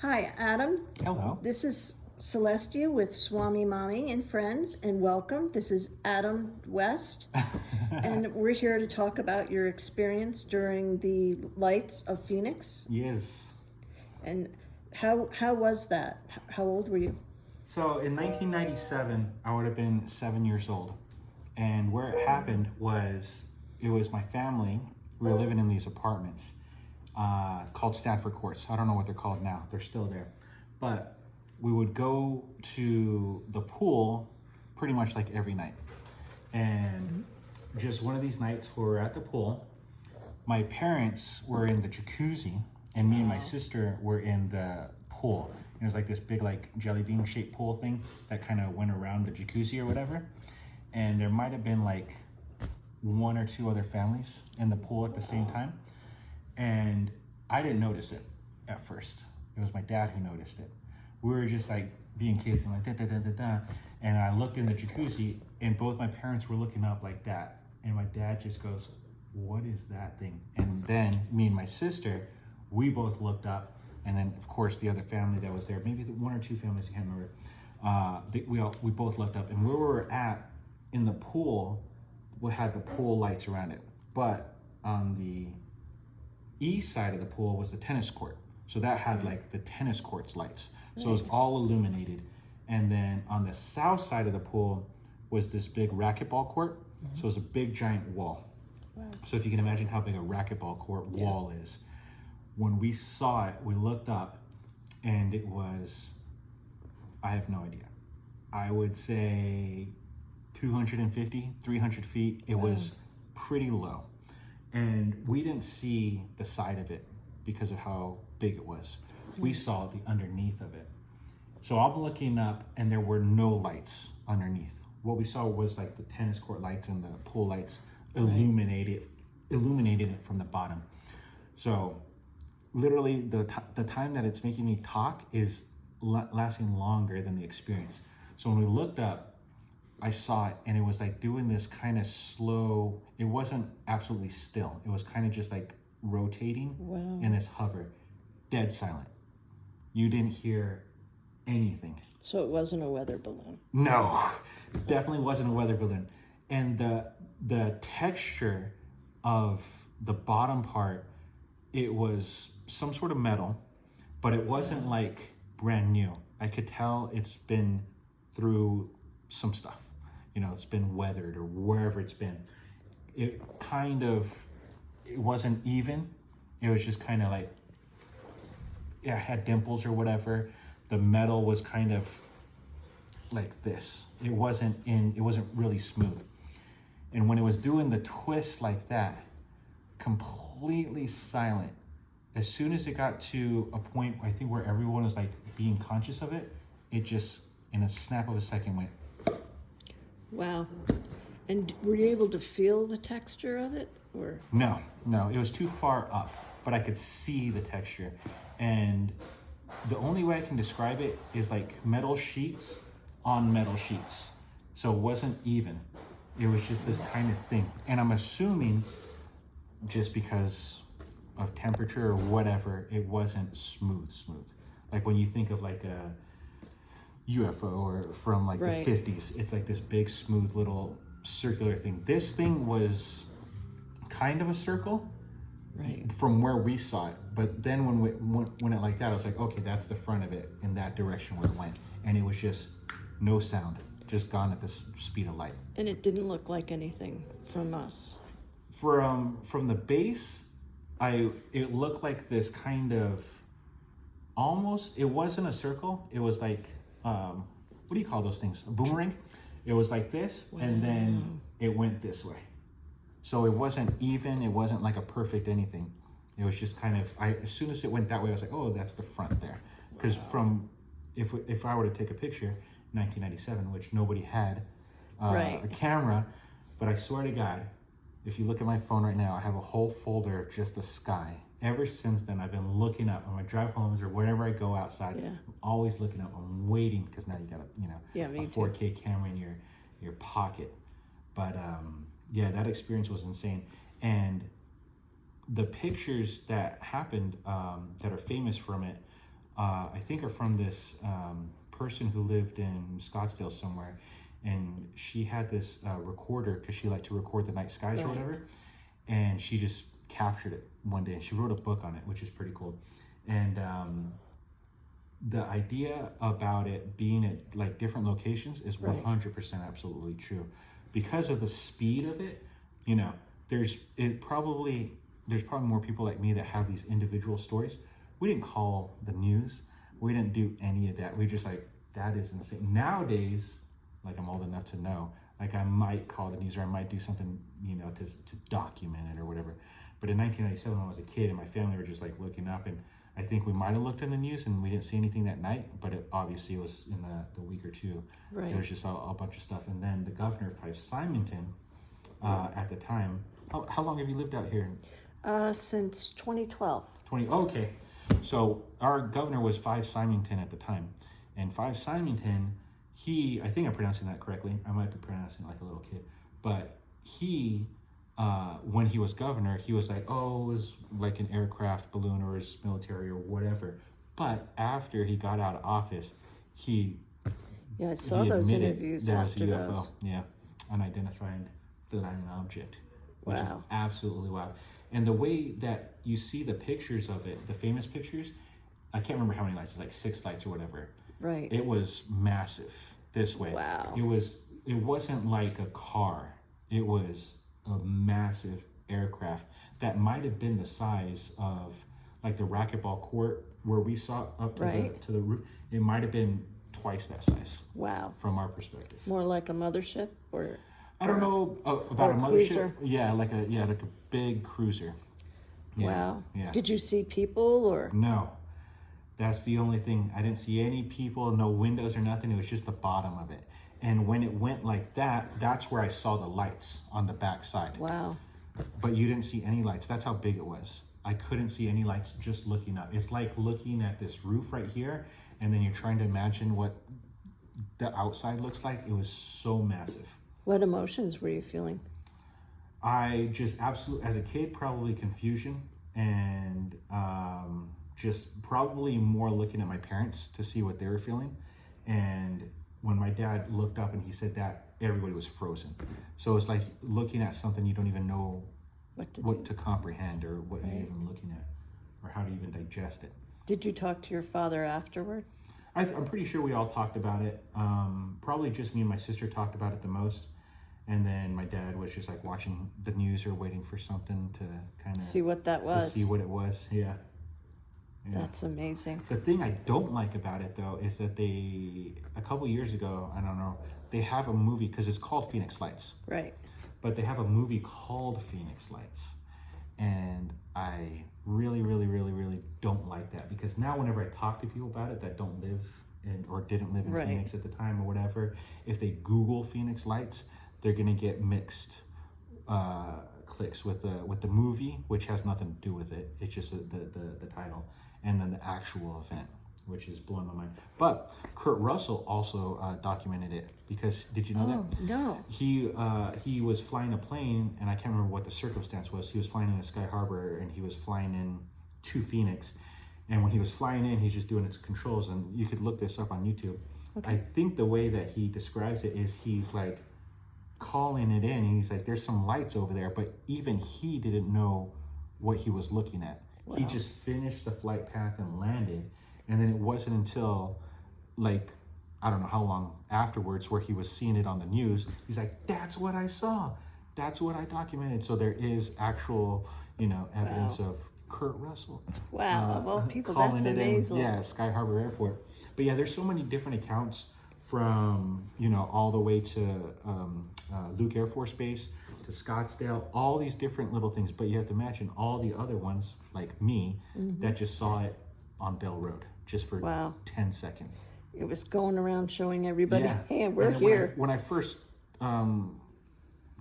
Hi, Adam. Hello. This is Celestia with Swami Mommy and Friends, and welcome. This is Adam West, and we're here to talk about your experience during the Lights of Phoenix. Yes. And how was that? How old were you? So in 1997, I would have been 7 years old. And where it happened was, it was my family. We were living in these apartments called Stanford Courts. I don't know what they're called now. They're still there. But we would go to the pool pretty much like every night. And just one of these nights we were at the pool. My parents were in the jacuzzi, and me and my sister were in the pool. It was like this big, like jelly bean shaped pool thing that kind of went around the jacuzzi or whatever. And there might have been like one or two other families in the pool at the same time. And I didn't notice it at first. It was my dad who noticed it. We were just like being kids and like da da da da da. And I looked in the jacuzzi, and both my parents were looking up like that. And my dad just goes, "What is that thing?" And then me and my sister, we both looked up. And then, of course, the other family that was there, maybe one or two families, I can't remember. We both looked up, and where we were at in the pool, we had the pool lights around it. But on the east side of the pool was the tennis court. So that had like the tennis court's lights. So it was all illuminated. And then on the south side of the pool was this big racquetball court. So it was a big giant wall. Wow. So if you can imagine how big a racquetball court wall is. When we saw it, we looked up, and it was, I have no idea. I would say 250, 300 feet. It was pretty low. And we didn't see the side of it because of how big it was. We saw the underneath of it. So I'm looking up, and there were no lights underneath. What we saw was like the tennis court lights and the pool lights illuminated it from the bottom. So literally the time that it's making me talk is lasting longer than the experience. So when we looked up, I saw it, and it was like doing this kind of slow, it wasn't absolutely still. It was kind of just like rotating in this hover, dead silent. You didn't hear anything. So it wasn't a weather balloon. No, definitely wasn't a weather balloon. And the texture of the bottom part, it was some sort of metal, but it wasn't like brand new. I could tell it's been through some stuff. You know, it's been weathered or wherever it's been. It wasn't even. It was just kind of like, it had dimples or whatever. The metal was kind of like this. It wasn't really smooth. And when it was doing the twist like that, completely silent. As soon as it got to a point, I think, where everyone was like being conscious of it, it just, in a snap of a second, went. Wow. And were you able to feel the texture of it, or? No, it was too far up, but I could see the texture. And the only way I can describe it is like metal sheets on metal sheets. So it wasn't even. It was just this kind of thing. And I'm assuming, just because of temperature or whatever, it wasn't smooth. Like when you think of like a UFO or from like the 50s, it's like this big smooth little circular thing. This thing was kind of a circle from where we saw it, but then when it like that, I was like, okay, that's the front of it, in that direction where it went. And it was just no sound, just gone at the speed of light. And it didn't look like anything from us. From the base, it looked like this kind of, almost, it wasn't a circle, it was like, what do you call those things? A boomerang? It was like this, and then it went this way. So it wasn't even, it wasn't like a perfect anything. It was just kind of, as soon as it went that way, I was like, oh, that's the front there. Because if I were to take a picture, 1997, which nobody had a camera, but I swear to God, if you look at my phone right now, I have a whole folder of just the sky. Ever since then, I've been looking up on my drive homes or wherever I go outside. I'm always looking up. I'm waiting, because now you got a 4K camera in your pocket. But that experience was insane. And the pictures that happened that are famous from it, I think are from this person who lived in Scottsdale somewhere, and she had this recorder because she liked to record the night skies or Right. whatever, and she just captured it one day, and she wrote a book on it, which is pretty cool. And the idea about it being at like different locations is Right. 100% absolutely true. Because of the speed of it, you know, there's probably more people like me that have these individual stories. We didn't call the news. We didn't do any of that. We just like, that is insane. Nowadays, like I'm old enough to know, like I might call the news or I might do something, you know, to document it or whatever. But in 1997, when I was a kid and my family were just like looking up, and I think we might have looked in the news and we didn't see anything that night, but it obviously was in the week or two. Right. There was just a bunch of stuff. And then the governor of Fife Simonton at the time, how long have you lived out here? Since 2012. 20, okay. So our governor was Five Simonton at the time. And Five Simonton, I think I'm pronouncing that correctly. I might be pronouncing it like a little kid. But when he was governor, he was like, oh, it was like an aircraft balloon or his military or whatever. But after he got out of office, Yeah, I saw he those admitted interviews there was after a UFO. those. Yeah, unidentified flying object, which is Wow. absolutely wild. And the way that you see the pictures of it, the famous pictures, I can't remember how many lights, it's like 6 lights or whatever. Right. It was massive this way. Wow. It wasn't like a car. It was a massive aircraft that might have been the size of like the racquetball court where we saw up to, Right. to the roof. It might have been twice that size Wow. from our perspective. More like a mothership or I don't know about or a a mothership. cruiser. Yeah, like a big cruiser. Yeah, wow. Yeah. Did you see people or No, that's the only thing. I didn't see any people, no windows or nothing. It was just the bottom of it. And when it went like that, that's where I saw the lights on the back side. wow. But you didn't see any lights. That's how big it was. I couldn't see any lights just looking up. It's like looking at this roof right here, and then you're trying to imagine what the outside looks like. It was so massive. What emotions were you feeling? I just absolutely, as a kid, probably confusion and just probably more looking at my parents to see what they were feeling. And when my dad looked up and he said that, everybody was frozen. So it's like looking at something you don't even know What to comprehend or what Right. you're even looking at or how to even digest it. Did you talk to your father afterward? I'm pretty sure we all talked about it. Probably just me and my sister talked about it the most. And then my dad was just like watching the news or waiting for something to kind of See what that was. to see what it was. Yeah. That's amazing. The thing I don't like about it though is that a couple years ago, I don't know, they have a movie because it's called Phoenix Lights, Right. but they have a movie called Phoenix Lights, and I really, really, really, really don't like that because now whenever I talk to people about it that don't live or didn't live in Right. Phoenix at the time or whatever, if they Google Phoenix Lights, they're gonna get mixed clicks with the movie, which has nothing to do with it. It's just the title, and then the actual event, which is blowing my mind. But Kurt Russell also documented it because did you know Oh, that no. he was flying a plane, and I can't remember what the circumstance was. He was flying in Sky Harbor, and he was flying in to Phoenix. And when he was flying in, he's just doing its controls, and you could look this up on YouTube. Okay. I think the way that he describes it is he's like calling it in, and he's like, there's some lights over there, but even he didn't know what he was looking at. He Wow. just finished the flight path and landed, and then it wasn't until like I don't know how long afterwards where he was seeing it on the news. He's like, that's what I saw, that's what I documented. So there is actual evidence Wow. of Kurt Russell Wow. Well, people, calling that's it amazing. in Sky Harbor Airport. But yeah, there's so many different accounts from all the way to Luke Air Force Base to Scottsdale, all these different little things. But you have to imagine all the other ones like me that just saw it on Bell Road just for Wow. 10 seconds. It was going around showing everybody, Yeah. hey, we're And then here. When I first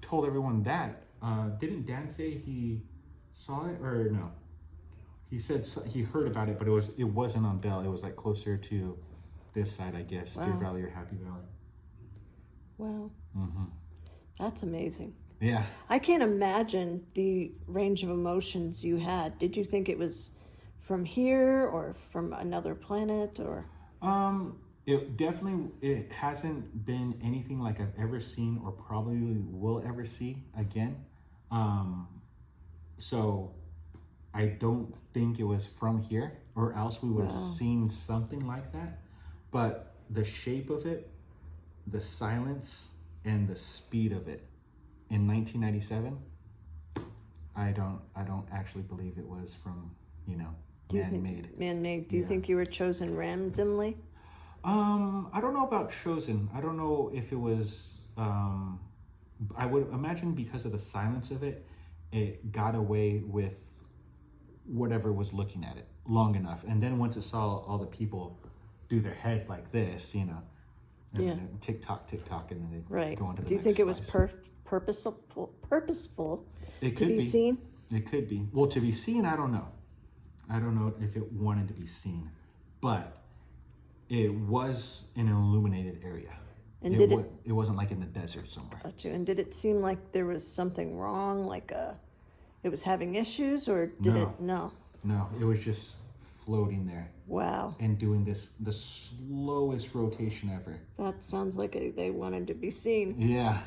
told everyone that, didn't Dan say he saw it or no? He said he heard about it, but it wasn't on Bell. It was like closer to this side, I guess, Deer Wow. Valley or Happy Valley. Wow. Mm-hmm. That's amazing. Yeah. I can't imagine the range of emotions you had. Did you think it was from here or from another planet or? It hasn't been anything like I've ever seen or probably will ever see again. So I don't think it was from here, or else we would have Wow. seen something like that. But the shape of it, the silence, and the speed of it in 1997, I don't actually believe it was from, Do you man-made. think man-made? Do you Yeah. think you were chosen randomly? I don't know about chosen. I don't know if it was. I would imagine because of the silence of it, it got away with whatever was looking at it long enough, and then once it saw all the people do their heads like this, and Yeah. then tick tock, and then they Right. go on to the Do you next think it was slice. purposeful It to could be seen? It could be. Well, to be seen, I don't know. I don't know if it wanted to be seen, but it was in an illuminated area. And it, did wa- it? it wasn't like in the desert somewhere. Got you. And did it seem like there was something wrong, like it was having issues, or did No. it? No. No, it was just floating there Wow. and doing the slowest rotation ever. That sounds like they wanted to be seen. Yeah,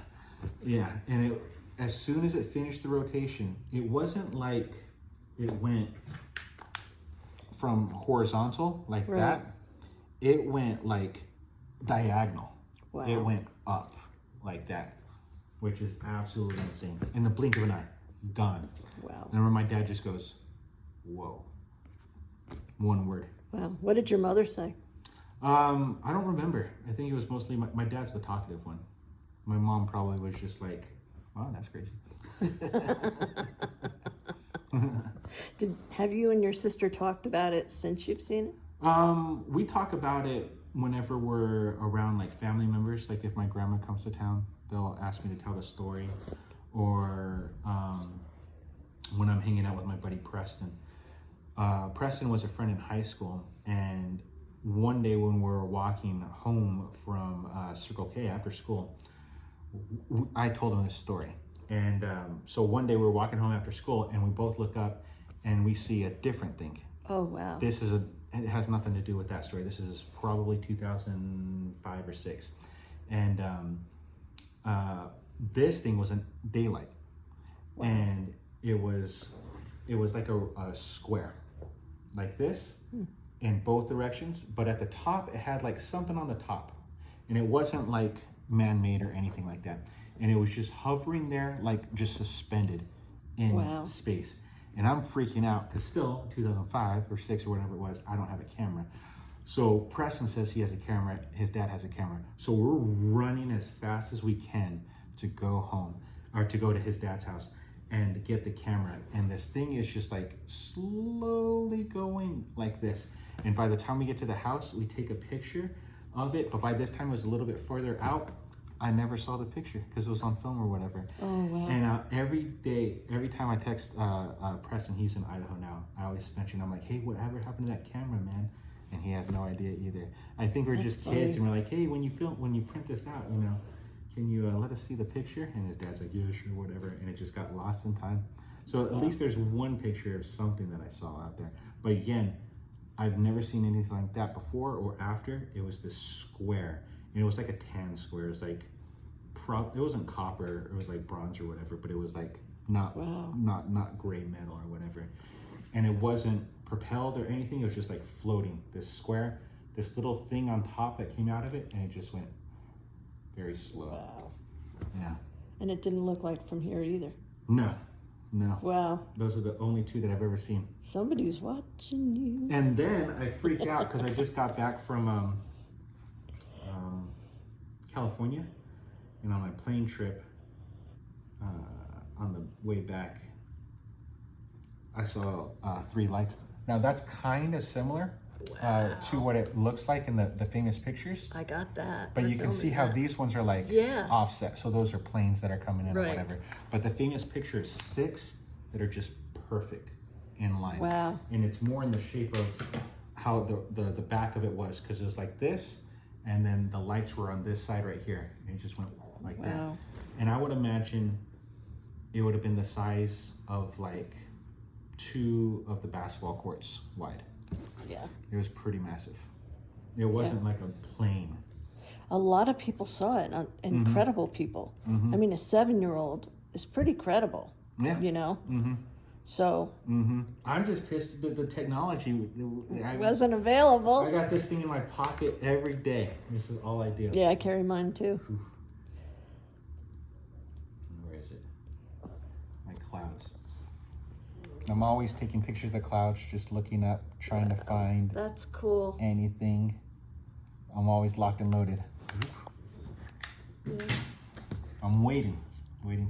and as soon as it finished the rotation, it wasn't like it went from horizontal like Right. that. It went like diagonal. Wow. It went up like that, which is absolutely insane. In the blink of an eye, gone. Wow. I remember my dad just goes, "Whoa." One word. Wow. What did your mother say? I don't remember. I think it was mostly my dad's the talkative one. My mom probably was just like, "Wow, that's crazy." Have you and your sister talked about it since you've seen it? We talk about it whenever we're around like family members. Like if my grandma comes to town, they'll ask me to tell the story, or when I'm hanging out with my buddy Preston. Preston was a friend in high school, and one day when we were walking home from Circle K after school, I told him this story. And so one day we were walking home after school, and we both look up, and we see a different thing. Oh wow. It has nothing to do with that story. This is probably 2005 or 6, and this thing was in daylight, Wow. and it was like a square, like this, in both directions. But at the top, it had like something on the top, and it wasn't like man-made or anything like that. And it was just hovering there, like just suspended in Wow. space. And I'm freaking out because still 2005 or 6 or whatever it was, I don't have a camera. So Preston says he has a camera, his dad has a camera. So we're running as fast as we can to go home, or to go to his dad's house and get the camera. And this thing is just like slowly going like this. And by the time we get to the house, we take a picture of it. But by this time it was a little bit further out. I never saw the picture because it was on film or whatever. Oh wow. And every time I text Preston, he's in Idaho now, I always mention, I'm like, "Hey, whatever happened to that camera, man?" And he has no idea either. I think we're That's just funny. kids, and we're like, "Hey, when you print this out, can you let us see the picture?" And his dad's like, "Yeah, sure, whatever." And it just got lost in time. So at least there's one picture of something that I saw out there. But again, I've never seen anything like that before or after. It was this square, and it was like a tan square. It was like, it wasn't copper. It was like bronze or whatever, but it was like not Wow. not gray metal or whatever. And it wasn't propelled or anything. It was just like floating. This square, this little thing on top that came out of it, and it just went very slow. Wow. Yeah. And it didn't look like from here either. No. Wow. Those are the only two that I've ever seen. Somebody's watching you. And then I freaked out because I just got back from California, and on my plane trip, on the way back, I saw 3 lights. Now that's kind of similar to what it looks like in the famous pictures, I got that. but We're you can see filming how that. these ones are like Yeah. offset. So those are planes that are coming in or Right. whatever. But the famous picture is 6 that are just perfect in line. Wow. And it's more in the shape of how the back of it was, because it was like this, and then the lights were on this side right here, and it just went like that. Wow. And I would imagine it would have been the size of like 2 of the basketball courts wide. Yeah. It was pretty massive. It wasn't like a plane. A lot of people saw it, incredible people. I mean, a 7-year-old is pretty credible, Yeah. you know? So, I'm just pissed that the technology wasn't available. I got this thing in my pocket every day. This is all I do. Yeah, I carry mine too. Where is it? My clouds. I'm always taking pictures of the clouds, just looking up, trying to find That's cool. anything. I'm always locked and loaded. Yeah. I'm waiting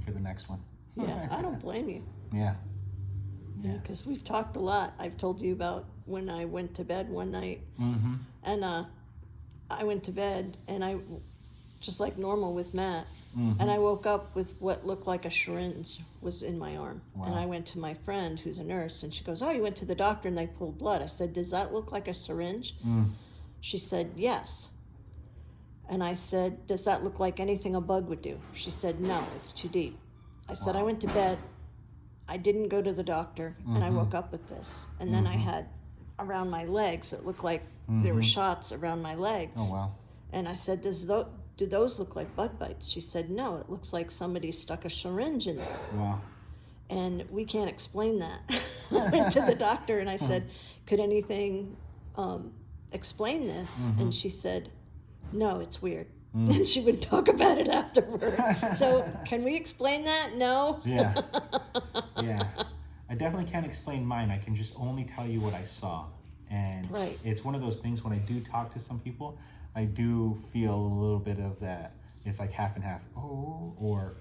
for the next one. Yeah, I don't blame you. Yeah. Yeah, because we've talked a lot. I've told you about when I went to bed one night, Mm-hmm. and I went to bed, and I, just like normal with Matt, Mm-hmm. and I woke up with what looked like a syringe was in my arm. Wow. And I went to my friend who's a nurse, and she goes, "Oh, you went to the doctor and they pulled blood." I said, "Does that look like a syringe?" She said, "Yes." And I said, "Does that look like anything a bug would do?" She said, "No, it's too deep." I said, "I went to bed. I didn't go to the doctor, and I woke up with this. And then I had around my legs, it looked like there were shots around my legs." Oh, wow. And I said, do those look like bug bites? She said, "No, it looks like somebody stuck a syringe in there." Wow. And we can't explain that. I went to the doctor and I said, "Could anything explain this?" And she said, "No, it's weird." And she would talk about it afterward. So can we explain that? No? Yeah. Yeah. I definitely can't explain mine. I can just only tell you what I saw. And Right. it's one of those things when I do talk to some people, I do feel a little bit of that. It's like half and half. Oh, or,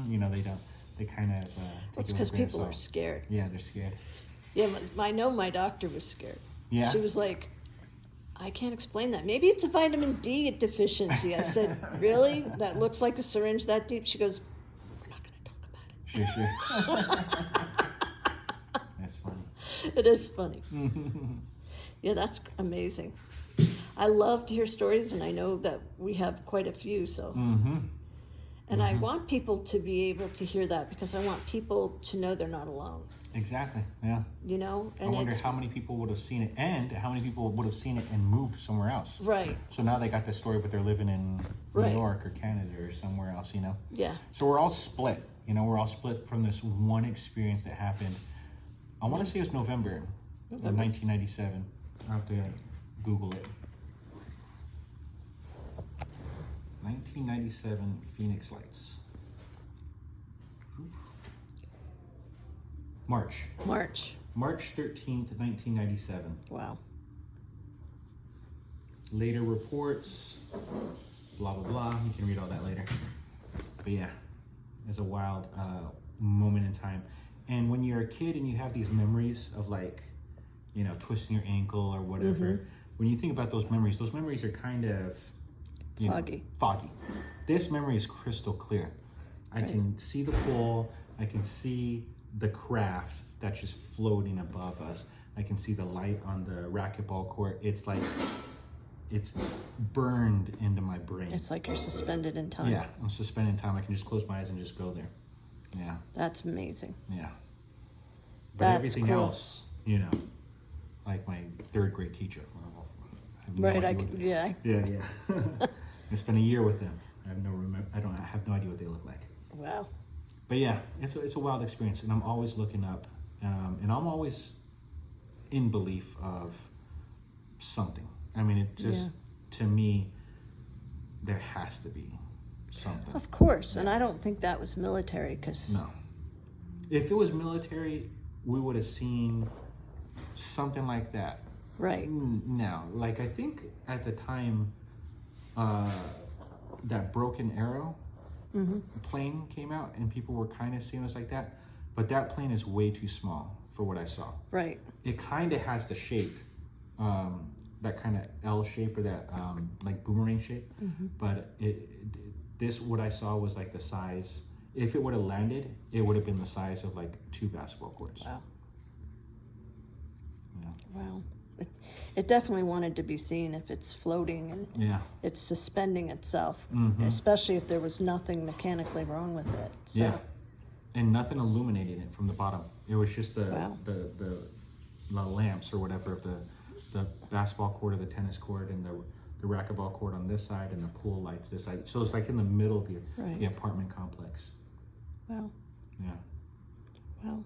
you know, they kind of. It's because people are scared. Yeah, they're scared. Yeah, I know my doctor was scared. Yeah. She was like, "I can't explain that. Maybe it's a vitamin D deficiency." I said, "Really? That looks like a syringe that deep?" She goes, "We're not going to talk about it." Sure. That's funny. It is funny. Yeah, that's amazing. I love to hear stories, and I know that we have quite a few. So, and I want people to be able to hear that because I want people to know they're not alone. Exactly. Yeah. You know, I and wonder how many people would have seen it, and how many people would have seen it and moved somewhere else. right. So now they got this story, but they're living in Right. New York or Canada or somewhere else, you know? Yeah. So we're all split, you know, we're all split from this one experience that happened. I want to say it was November of 1997. I have to Google it. 1997 Phoenix Lights. March 13th, 1997. Wow. Later reports, blah, blah, blah. You can read all that later. But yeah, it's a wild moment in time. And when you're a kid and you have these memories of, like, you know, twisting your ankle or whatever, when you think about those memories are kind of, you know, foggy. This memory is crystal clear. I can see the pool. I can see the craft that's just floating above us. I can see the light on the racquetball court. It's like, it's burned into my brain. It's like you're suspended in time. Yeah, I'm suspended in time. I can just close my eyes and just go there. Yeah, That's amazing. yeah. But That's everything cool. else, you know, like my third grade teacher. I have no Right. idea what- Yeah. Yeah. I spent a year with them. I have no idea what they look like. Wow. But yeah, it's a wild experience, and I'm always looking up, and I'm always in belief of something. I mean, it just to me, there has to be something. Of course, and I don't think that was military because No, if it was military, we would have seen something like that. right. No, like I think at the time, that Broken Arrow plane came out, and people were kind of seeing us like that. But that plane is way too small for what I saw. Right. It kind of has the shape, that kind of L shape or that like boomerang shape. But this what I saw was like the size. If it would have landed, it would have been the size of like 2 basketball courts. Wow. Yeah. Wow. It definitely wanted to be seen if it's floating and Yeah. it's suspending itself, especially if there was nothing mechanically wrong with it. So, Yeah. and nothing illuminated it from the bottom. It was just the Wow. the lamps or whatever of the basketball court or the tennis court and the racquetball court on this side and the pool lights this side. So it's like in the middle of Right. the apartment complex. Wow. Yeah. Wow.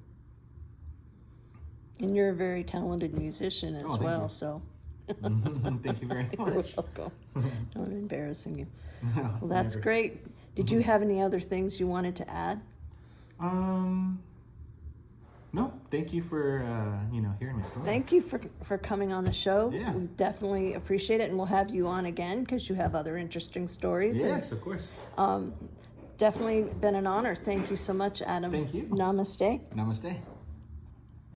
And you're a very talented musician as thank well, you. so Thank you very you're much. welcome. No, I'm embarrassing you. No, Well, that's never. great. Did you have any other things you wanted to add? No, thank you for hearing my story. Thank you for coming on the show. Yeah. We definitely appreciate it, and we'll have you on again because you have other interesting stories. Yes, of course. And, definitely been an honor. Thank you so much, Adam. Thank you. Namaste. Namaste.